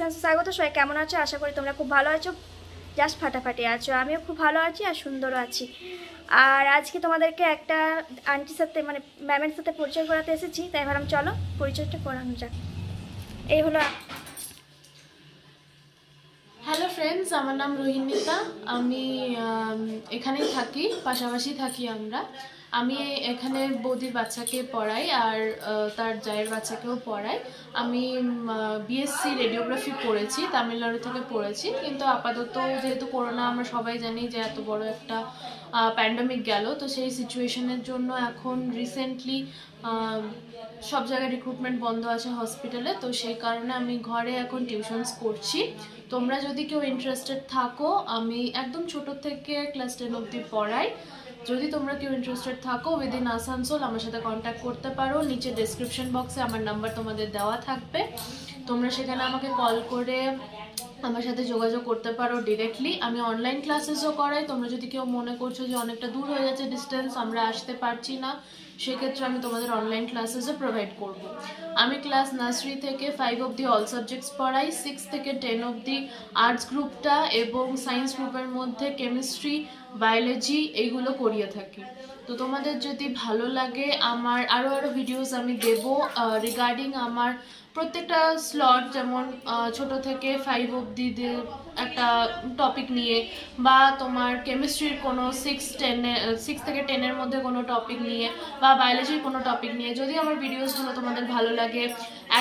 চ্যানেলে স্বাগত। সবাই কেমন আছো? আশা করি তোমরা খুব ভালো আছো, জাস্ট ফাটাফাটি আছো। আমিও খুব ভালো আছি আর সুন্দরও আছি। আর আজকে তোমাদেরকে একটা আন্টির সাথে মানে ম্যামের সাথে পরিচয় করাতে এসেছি, তাই ভাবলাম চলো পরিচয়টা করানো যাক। এই হলো। হ্যালো ফ্রেন্ডস, আমার নাম রোহিণীতা। আমি এখানেই থাকি, পাশাপাশি থাকি আমরা। আমি এখানে বৌদির বাচ্চাকে পড়াই আর তার জায়ের বাচ্চাকেও পড়াই। আমি বিএসসি রেডিওগ্রাফি পড়েছি, তামিলনাড়ু থেকে পড়েছি। কিন্তু আপাতত যেহেতু করোনা আমরা সবাই জানি যে এত বড় একটা প্যান্ডেমিক গেল, তো সেই সিচুয়েশনের জন্য এখন রিসেন্টলি সব জায়গায় রিক্রুটমেন্ট বন্ধ আছে হসপিটালে, তো সেই কারণে আমি ঘরে এখন টিউশনস করছি। তোমরা যদি কেউ ইন্টারেস্টেড থাকো, আমি একদম ছোট থেকে ক্লাস 10 অবধি পড়াই। যদি তোমরা কেউ ইন্টারেস্টেড থাকো উইদিন আসানসোল আমার সাথে কন্ট্যাক্ট করতে পারো। নিচে ডেসক্রিপশন বক্সে আমার নাম্বার তোমাদের দেওয়া থাকবে, তোমরা সেখানে আমাকে কল করে আমার সাথে যোগাযোগ করতে পারো ডিরেক্টলি। আমি অনলাইন ক্লাসেসও করাই। তোমরা যদি কেউ মনে করছো যে অনেকটা দূর হয়ে যাচ্ছে ডিস্টেন্স, আমরা আসতে পারছি না, সেক্ষেত্রে আমি তোমাদের অনলাইন ক্লাসেসও প্রোভাইড করব। আমি ক্লাস নার্সারি থেকে 5 অবধি অল সাবজেক্টস পড়াই, 6 থেকে 10 অবধি আর্টস গ্রুপটা এবং সায়েন্স গ্রুপের মধ্যে কেমিস্ট্রি, বায়োলজি এইগুলো করিয়ে থাকি। তো তোমাদের যদি ভালো লাগে, আমার আরও ভিডিওস আমি দেবো রিগার্ডিং আমার প্রত্যেকটা স্লট, যেমন ছোট থেকে 5 অবধি একটা টপিক নিয়ে, বা তোমার কেমিস্ট্রির কোনো 6 থেকে 10-এর মধ্যে কোনো টপিক নিয়ে, বা বায়োলজির কোনো টপিক নিয়ে। যদি আমার ভিডিওসগুলো তোমাদের ভালো লাগে,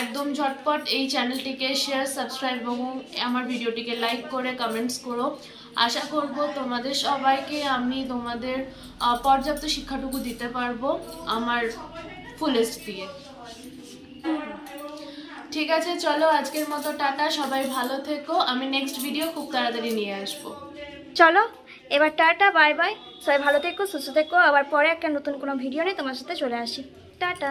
একদম ঝটপট এই চ্যানেলটিকে শেয়ার, সাবস্ক্রাইব এবং আমার ভিডিওটিকে লাইক করে কমেন্টস করো। আশা করব তোমাদের সবাইকে আমি তোমাদের পর্যাপ্ত শিক্ষাটুকু দিতে পারবো আমার ফুলেস্ট দিয়ে। ঠিক আছে, চলো আজকের মতো টাটা, সবাই ভালো থেকো। আমি নেক্সট ভিডিও খুব তাড়াতাড়ি নিয়ে আসবো। চলো এবার টাটা, বাই বাই। সবাই ভালো থেকো, সুস্থ থেকো। আবার পরে একটা নতুন কোনো ভিডিও নিয়ে তোমার সাথে চলে আসি। টাটা।